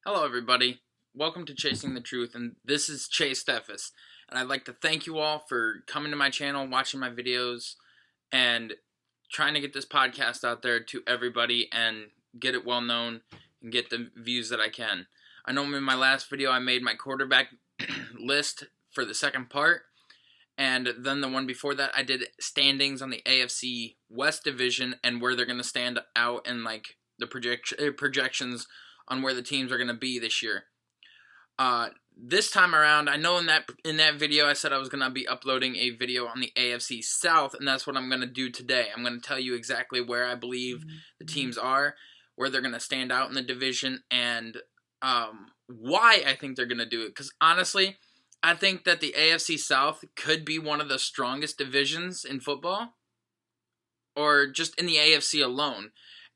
Hello, everybody. Welcome to Chasing the Truth, and this is Chase Steffes. And I'd like to thank you all for coming to my channel, watching my videos, and trying to get this podcast out there to everybody and get it well known and get the views that I can. I know in my last video I made my quarterback list for the second part, and then the one before that I did standings on the AFC West Division and where they're going to stand out and like the projections on where the teams are going to be this year. This time around, I know in that video I said I was going to be uploading a video on the AFC South, and that's what I'm going to do today. I'm going to tell you exactly where I believe the teams are, where they're going to stand out in the division, and why I think they're going to do it. Because honestly, I think that the AFC South could be one of the strongest divisions in football, or just in the AFC alone.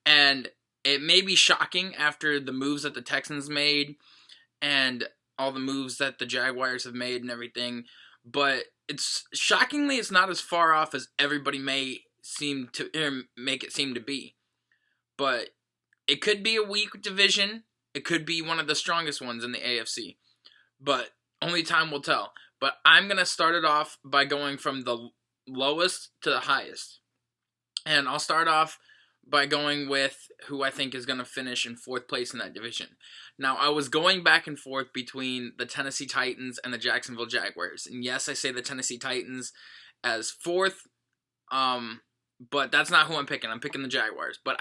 And it may be shocking after the moves that the Texans made and all the moves that the Jaguars have made and everything, but it's not as far off as everybody may seem to make it seem to be. But it could be a weak division. It could be one of the strongest ones in the AFC. But only time will tell. But I'm going to start it off by going from the lowest to the highest. And I'll start off by going with who I think is going to finish in fourth place in that division. Now, I was going back and forth between the Tennessee Titans and the Jacksonville Jaguars. And yes, I say the Tennessee Titans as fourth, but that's not who I'm picking. I'm picking the Jaguars. But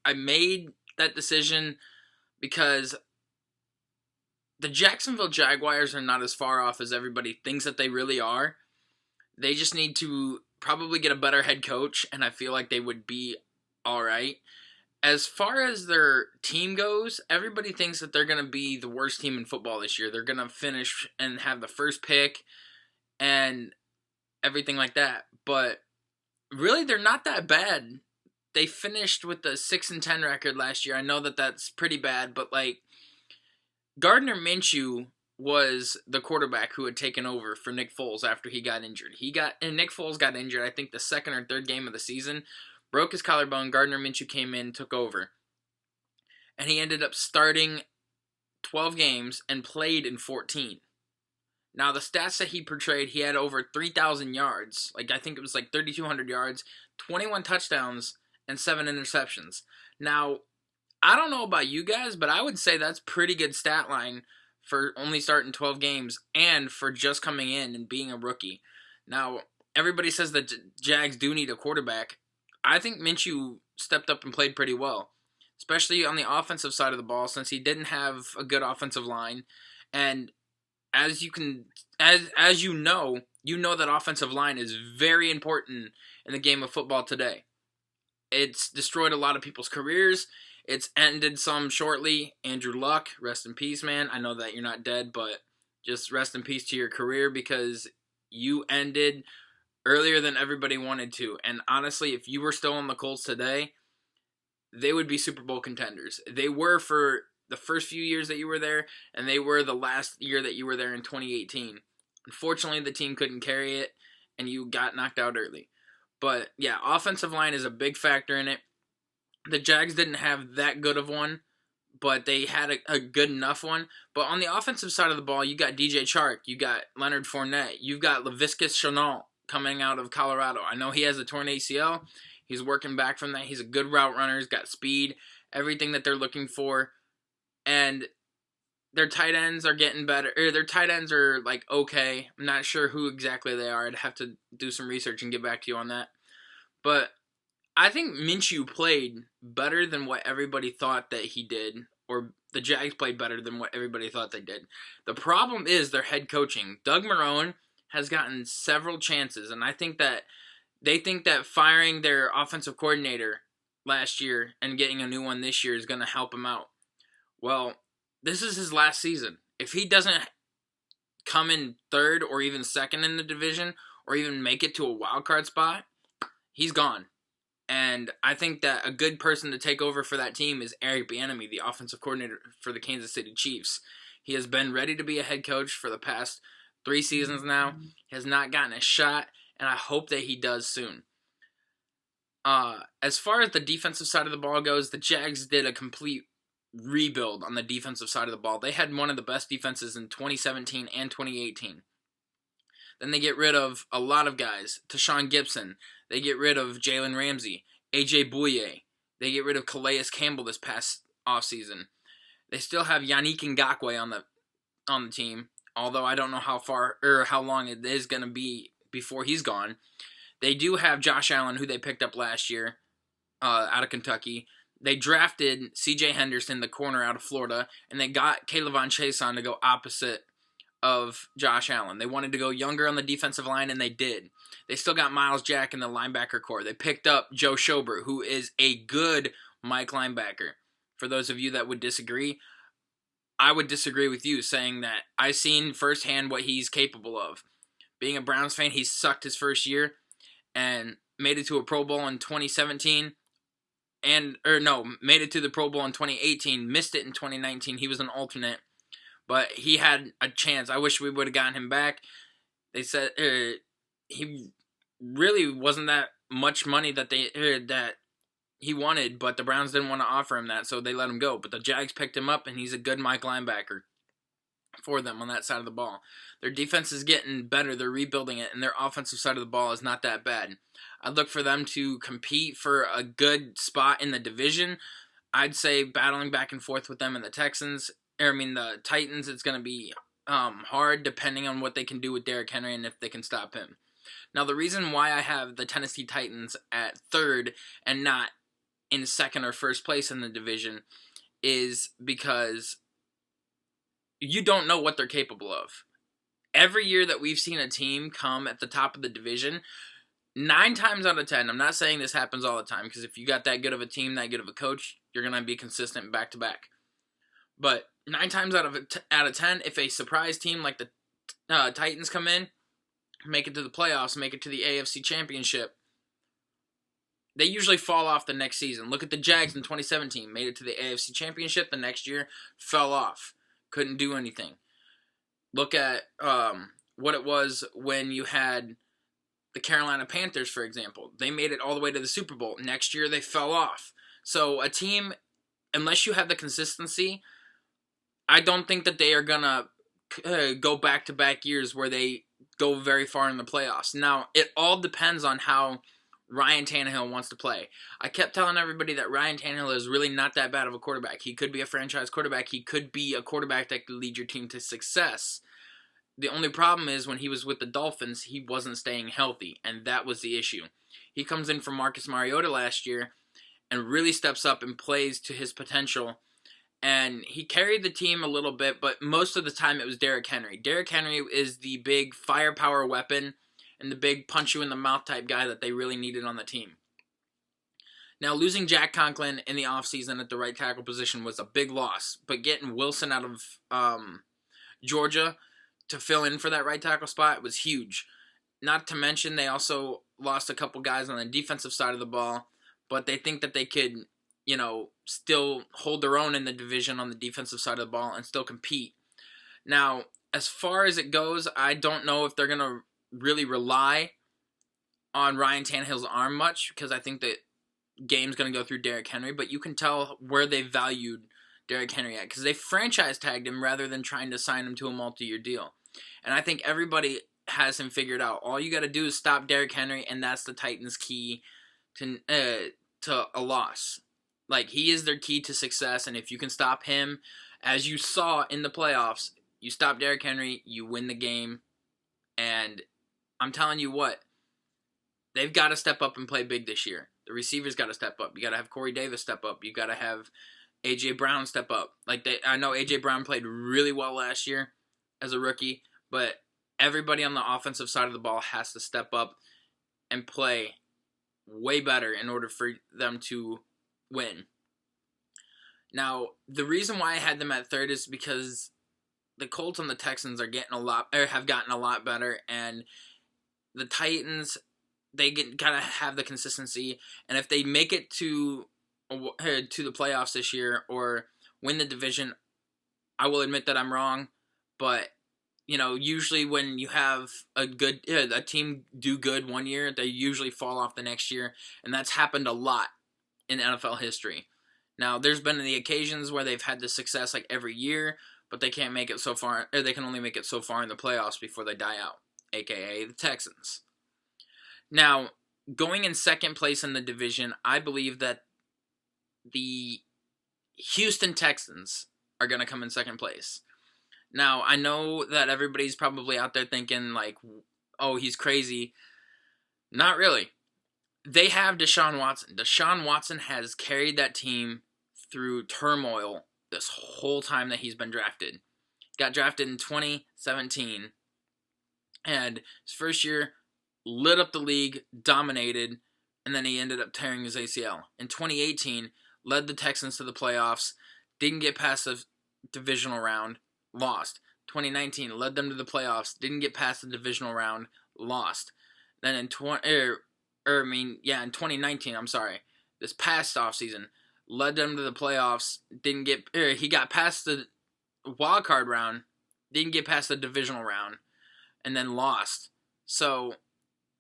I made that decision because the Jacksonville Jaguars are not as far off as everybody thinks that they really are. They just need to probably get a better head coach, and I feel like they would be all right. As far as their team goes, everybody thinks that they're going to be the worst team in football this year. They're going to finish and have the first pick and everything like that. But really, they're not that bad. They finished with a 6-10 record last year. I know that that's pretty bad, but like Gardner Minshew was the quarterback who had taken over for Nick Foles after he got injured. Nick Foles got injured, I think the second or third game of the season. Broke his collarbone. Gardner Minshew came in, took over. And he ended up starting 12 games and played in 14. Now, the stats that he portrayed, he had over 3,000 yards. I think it was 3,200 yards, 21 touchdowns, and 7 interceptions. Now, I don't know about you guys, but I would say that's pretty good stat line for only starting 12 games and for just coming in and being a rookie. Now, everybody says that Jags do need a quarterback. I think Minshew stepped up and played pretty well, especially on the offensive side of the ball since he didn't have a good offensive line. And as you know that offensive line is very important in the game of football today. It's destroyed a lot of people's careers. It's ended some shortly. Andrew Luck, rest in peace, man. I know that you're not dead, but just rest in peace to your career because you ended earlier than everybody wanted to. And honestly, if you were still on the Colts today, they would be Super Bowl contenders. They were for the first few years that you were there, and they were the last year that you were there in 2018. Unfortunately, the team couldn't carry it, and you got knocked out early. But yeah, offensive line is a big factor in it. The Jags didn't have that good of one, but they had a good enough one. But on the offensive side of the ball, you got DJ Chark, you got Leonard Fournette, you've got Laviska Shenault coming out of Colorado. I know he has a torn ACL. He's working back from that. He's a good route runner. He's got speed, everything that they're looking for. And their tight ends are getting better. Their tight ends are okay. I'm not sure who exactly they are. I'd have to do some research and get back to you on that. But I think Minshew played better than what everybody thought that he did, or the Jags played better than what everybody thought they did. The problem is their head coaching. Doug Marrone has gotten several chances, and I think that they think that firing their offensive coordinator last year and getting a new one this year is going to help him out. Well, this is his last season. If he doesn't come in third or even second in the division or even make it to a wild card spot, he's gone. And I think that a good person to take over for that team is Eric Bieniemy, the offensive coordinator for the Kansas City Chiefs. He has been ready to be a head coach for the past 3 seasons now. He has not gotten a shot, and I hope that he does soon. As far as the defensive side of the ball goes, the Jags did a complete rebuild on the defensive side of the ball. They had one of the best defenses in 2017 and 2018. Then they get rid of a lot of guys. Tashawn Gibson. They get rid of Jalen Ramsey. AJ Bouye. They get rid of Calais Campbell this past offseason. They still have Yannick Ngakoue on the team, although I don't know how far or how long it is going to be before he's gone. They do have Josh Allen, who they picked up last year out of Kentucky. They drafted C.J. Henderson, the corner out of Florida, and they got Kayvon Chaisson to go opposite of Josh Allen. They wanted to go younger on the defensive line, and they did. They still got Miles Jack in the linebacker core. They picked up Joe Schobert, who is a good Mike linebacker. For those of you that would disagree, I would disagree with you, saying that I've seen firsthand what he's capable of. Being a Browns fan, he sucked his first year and made it to a Pro Bowl in 2017. Made it to the Pro Bowl in 2018, missed it in 2019. He was an alternate, but he had a chance. I wish we would have gotten him back. They said he really wasn't that much money that he wanted, but the Browns didn't want to offer him that, so they let him go. But the Jags picked him up, and he's a good Mike linebacker for them on that side of the ball. Their defense is getting better. They're rebuilding it, and their offensive side of the ball is not that bad. I'd look for them to compete for a good spot in the division. I'd say battling back and forth with them and the the Titans, it's going to be hard depending on what they can do with Derrick Henry and if they can stop him. Now, the reason why I have the Tennessee Titans at third and not in second or first place in the division is because you don't know what they're capable of. Every year that we've seen a team come at the top of the division, 9 times out of 10, I'm not saying this happens all the time, because if you got that good of a team, that good of a coach, you're going to be consistent back to back. But 9 times out of 10, if a surprise team like the Titans come in, make it to the playoffs, make it to the AFC Championship, they usually fall off the next season. Look at the Jags in 2017. Made it to the AFC Championship. The next year, fell off. Couldn't do anything. Look at what it was when you had the Carolina Panthers, for example. They made it all the way to the Super Bowl. Next year, they fell off. So a team, unless you have the consistency, I don't think that they are going to go back-to-back years where they go very far in the playoffs. Now, it all depends on how Ryan Tannehill wants to play. I kept telling everybody that Ryan Tannehill is really not that bad of a quarterback. He could be a franchise quarterback. He could be a quarterback that could lead your team to success. The only problem is when he was with the Dolphins, he wasn't staying healthy, and that was the issue. He comes in from Marcus Mariota last year and really steps up and plays to his potential. And he carried the team a little bit, but most of the time it was Derrick Henry. Derrick Henry is the big firepower weapon and the big punch-you-in-the-mouth type guy that they really needed on the team. Now, losing Jack Conklin in the offseason at the right tackle position was a big loss, but getting Wilson out of Georgia to fill in for that right tackle spot was huge. Not to mention they also lost a couple guys on the defensive side of the ball, but they think that they could, still hold their own in the division on the defensive side of the ball and still compete. Now, as far as it goes, I don't know if they're going to really rely on Ryan Tannehill's arm much, because I think that game's going to go through Derrick Henry, but you can tell where they valued Derrick Henry at, because they franchise tagged him rather than trying to sign him to a multi-year deal. And I think everybody has him figured out. All you got to do is stop Derrick Henry, and that's the Titans' key to a loss. Like, he is their key to success, and if you can stop him, as you saw in the playoffs, you stop Derrick Henry, you win the game, and I'm telling you what, they've got to step up and play big this year. The receivers got to step up. You got to have Corey Davis step up. You got to have A.J. Brown step up. I know A.J. Brown played really well last year as a rookie, but everybody on the offensive side of the ball has to step up and play way better in order for them to win. Now, the reason why I had them at third is because the Colts and the Texans are have gotten a lot better, and the Titans, they gotta have the consistency, and if they make it to the playoffs this year or win the division, I will admit that I'm wrong, but usually when you have a team do good one year, they usually fall off the next year, and that's happened a lot in NFL history. Now, there's been the occasions where they've had the success like every year, but they can't make it so far, or they can only make it so far in the playoffs before they die out, aka the Texans. Now, going in second place in the division, I believe that the Houston Texans are going to come in second place. Now, I know that everybody's probably out there thinking, like, oh, he's crazy. Not really. They have Deshaun Watson. Deshaun Watson has carried that team through turmoil this whole time that he's been drafted. Got drafted in 2017, and his first year lit up the league, dominated, and then he ended up tearing his ACL. In 2018, led the Texans to the playoffs, didn't get past the divisional round, lost. 2019, led them to the playoffs, didn't get past the divisional round, lost. Then in 2019, this past offseason, led them to the playoffs, he got past the wild card round, didn't get past the divisional round, and then lost. So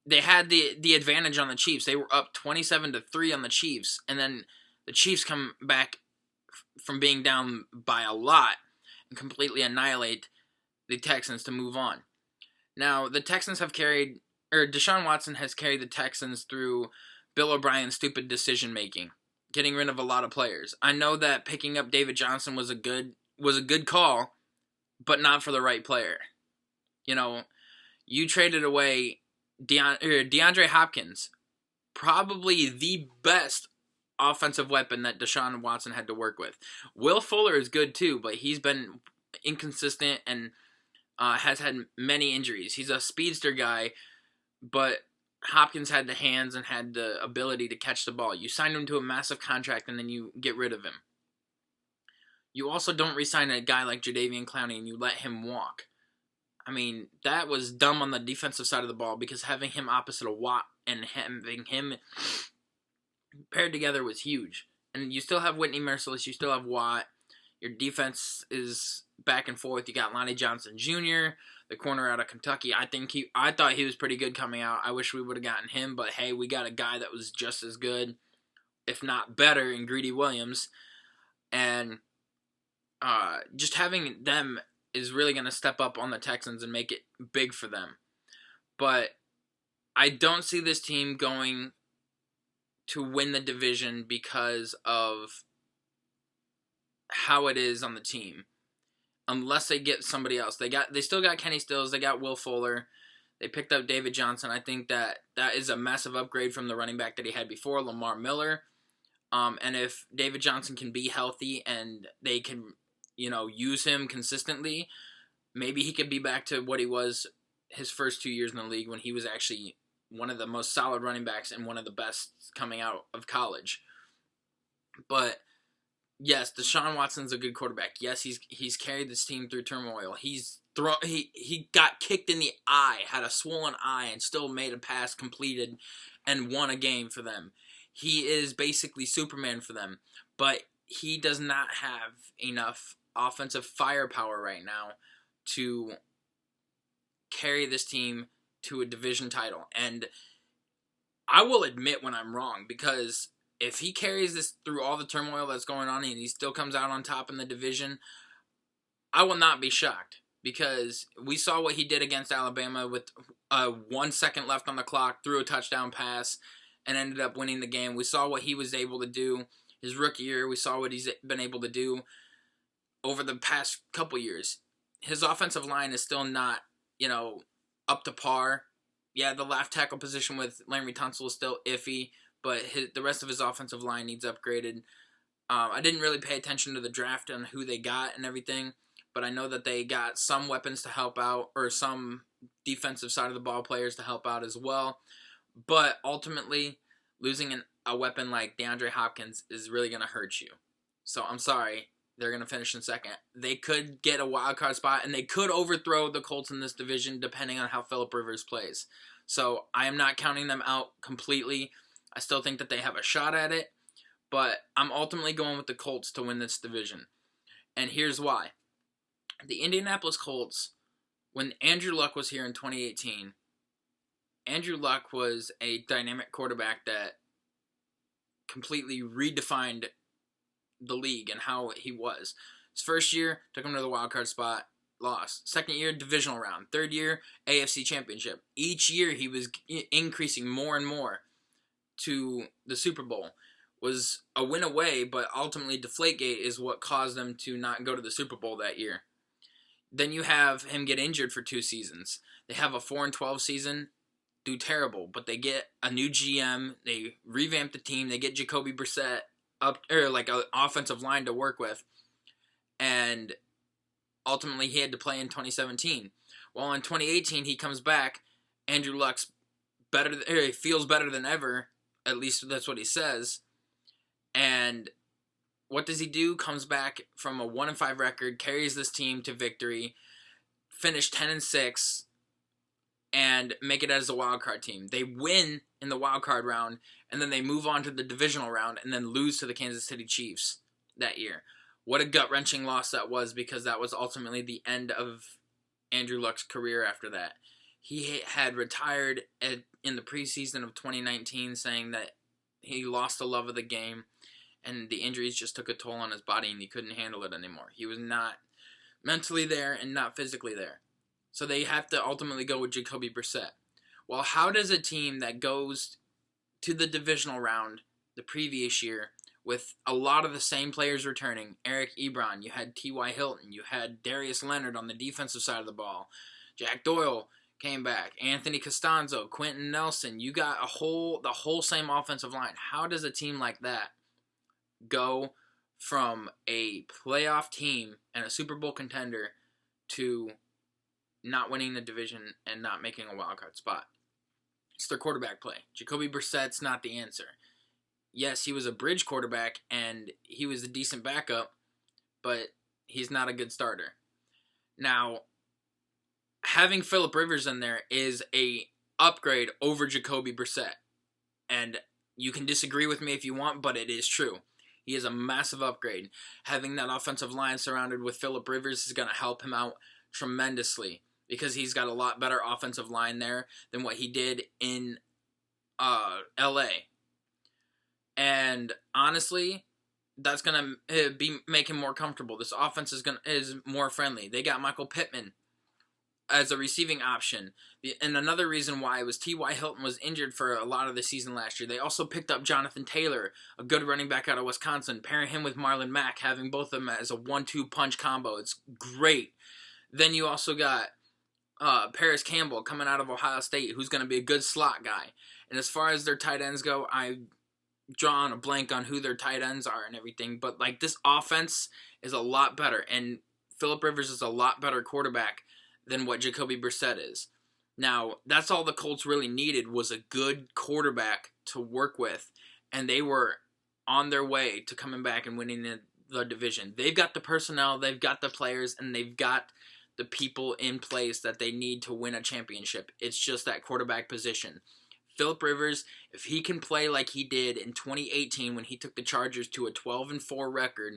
they had the advantage on the Chiefs. They were up 27-3 on the Chiefs, and then the Chiefs come back from being down by a lot and completely annihilate the Texans to move on. Now, the Texans have Deshaun Watson has carried the Texans through Bill O'Brien's stupid decision-making, getting rid of a lot of players. I know that picking up David Johnson was a good call, but not for the right player. You know, you traded away DeAndre Hopkins, probably the best offensive weapon that Deshaun Watson had to work with. Will Fuller is good too, but he's been inconsistent and has had many injuries. He's a speedster guy, but Hopkins had the hands and had the ability to catch the ball. You signed him to a massive contract and then you get rid of him. You also don't re-sign a guy like Jadeveon Clowney and you let him walk. I mean, that was dumb on the defensive side of the ball because having him opposite of Watt and having him paired together was huge. And you still have Whitney Merciless, you still have Watt. Your defense is back and forth. You got Lonnie Johnson Jr., the corner out of Kentucky. I thought he was pretty good coming out. I wish we would have gotten him, but hey, we got a guy that was just as good, if not better, in Greedy Williams. And just having them is really going to step up on the Texans and make it big for them. But I don't see this team going to win the division because of how it is on the team. Unless they get somebody else. They still got Kenny Stills, they got Will Fuller. They picked up David Johnson. I think that is a massive upgrade from the running back that he had before, Lamar Miller. And if David Johnson can be healthy and they can, use him consistently, maybe he could be back to what he was his first 2 years in the league when he was actually one of the most solid running backs and one of the best coming out of college. But yes, Deshaun Watson's a good quarterback. Yes, he's carried this team through turmoil. He got kicked in the eye, had a swollen eye, and still made a pass completed and won a game for them. He is basically Superman for them, but he does not have enough offensive firepower right now to carry this team to a division title. And I will admit when I'm wrong, because if he carries this through all the turmoil that's going on and he still comes out on top in the division, I will not be shocked, because we saw what he did against Alabama with 1 second left on the clock, threw a touchdown pass, and ended up winning the game. We saw what he was able to do his rookie year. We saw what he's been able to do over the past couple years. His offensive line is still not, up to par. Yeah, the left tackle position with Larry Tunsil is still iffy, but the rest of his offensive line needs upgraded. I didn't really pay attention to the draft and who they got and everything, but I know that they got some weapons to help out, or some defensive side of the ball players to help out as well. But ultimately, losing a weapon like DeAndre Hopkins is really going to hurt you. So I'm sorry, they're going to finish in second. They could get a wild card spot, and they could overthrow the Colts in this division depending on how Phillip Rivers plays. So I am not counting them out completely. I still think that they have a shot at it, but I'm ultimately going with the Colts to win this division. And here's why. The Indianapolis Colts, when Andrew Luck was here in 2018, Andrew Luck was a dynamic quarterback that completely redefined the league and how he was. His first year, took him to the wild card spot, lost. Second year, divisional round. Third year, AFC championship. Each year, he was increasing more and more to the Super Bowl. Was a win away, but ultimately Deflategate is what caused them to not go to the Super Bowl that year. Then you have him get injured for 2 seasons. They have a 4-12 season, do terrible, but they get a new GM, they revamp the team, they get Jacoby Brissett up, or like an offensive line to work with, and ultimately he had to play in 2017. Well, in 2018 he comes back, Andrew Luck's better, or he feels better than ever, at least that's what he says, and what does he do? Comes back from a 1-5 record, carries this team to victory, finish 10-6, and make it as a wild card team. They win in the wild card round, and then they move on to the divisional round, and then lose to the Kansas City Chiefs that year. What a gut-wrenching loss that was, because that was ultimately the end of Andrew Luck's career after that. He had retired in the preseason of 2019, saying that he lost the love of the game, and the injuries just took a toll on his body, and he couldn't handle it anymore. He was not mentally there and not physically there. So they have to ultimately go with Jacoby Brissett. Well, how does a team that goes to the divisional round the previous year with a lot of the same players returning, Eric Ebron, you had T.Y. Hilton, you had Darius Leonard on the defensive side of the ball, Jack Doyle came back, Anthony Costanzo, Quentin Nelson, you got the whole same offensive line. How does a team like that go from a playoff team and a Super Bowl contender to not winning the division and not making a wild card spot? It's their quarterback play. Jacoby Brissett's not the answer. Yes, he was a bridge quarterback and he was a decent backup, but he's not a good starter. Now, having Phillip Rivers in there is a upgrade over Jacoby Brissett. And you can disagree with me if you want, but it is true. He is a massive upgrade. Having that offensive line surrounded with Phillip Rivers is going to help him out tremendously, because he's got a lot better offensive line there than what he did in LA. And honestly, that's going to make him more comfortable. This offense is more friendly. They got Michael Pittman as a receiving option. And another reason why was T.Y. Hilton was injured for a lot of the season last year. They also picked up Jonathan Taylor, a good running back out of Wisconsin, pairing him with Marlon Mack, having both of them as a 1-2 punch combo. It's great. Then you also got Paris Campbell coming out of Ohio State, who's going to be a good slot guy. And as far as their tight ends go, I draw on a blank on who their tight ends are and everything. But like, this offense is a lot better, and Phillip Rivers is a lot better quarterback than what Jacoby Brissett is. Now, that's all the Colts really needed, was a good quarterback to work with, and they were on their way to coming back and winning the division. They've got the personnel, they've got the players, and they've got the people in place that they need to win a championship. It's just that quarterback position. Phillip Rivers, if he can play like he did in 2018 when he took the Chargers to a 12-4 record,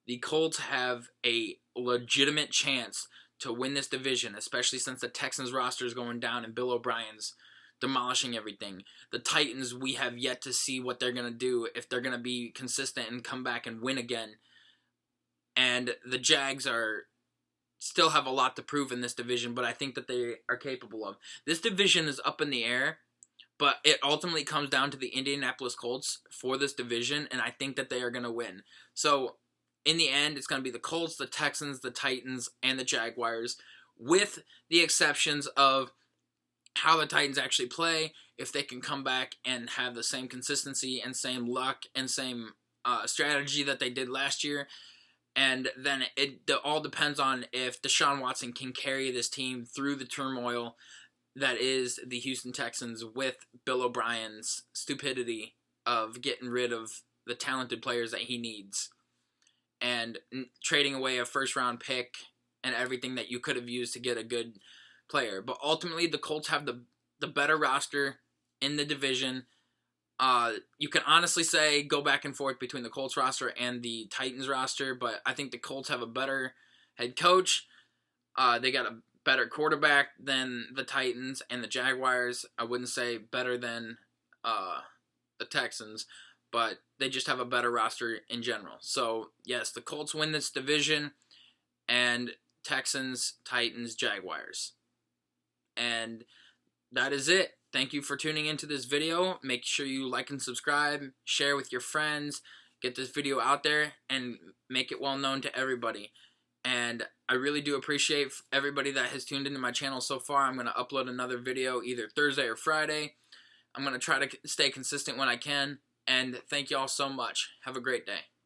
the Colts have a legitimate chance to win this division, especially since the Texans roster is going down and Bill O'Brien's demolishing everything. The Titans, we have yet to see what they're going to do, if they're going to be consistent and come back and win again. And the Jags still have a lot to prove in this division, but I think that they are capable of. This division is up in the air, but it ultimately comes down to the Indianapolis Colts for this division, and I think that they are going to win. So, in the end, it's going to be the Colts, the Texans, the Titans, and the Jaguars, with the exceptions of how the Titans actually play, if they can come back and have the same consistency and same luck and same strategy that they did last year. And then it all depends on if Deshaun Watson can carry this team through the turmoil that is the Houston Texans, with Bill O'Brien's stupidity of getting rid of the talented players that he needs and trading away a first-round pick and everything that you could have used to get a good player. But ultimately, the Colts have the better roster in the division. You can honestly say go back and forth between the Colts roster and the Titans roster, but I think the Colts have a better head coach. They got a better quarterback than the Titans, and the Jaguars, I wouldn't say better than the Texans, but they just have a better roster in general. So, yes, the Colts win this division, and Texans, Titans, Jaguars. And that is it. Thank you for tuning into this video. Make sure you like and subscribe, share with your friends, get this video out there, and make it well known to everybody. And I really do appreciate everybody that has tuned into my channel so far. I'm going to upload another video either Thursday or Friday. I'm going to try to stay consistent when I can. And thank you all so much. Have a great day.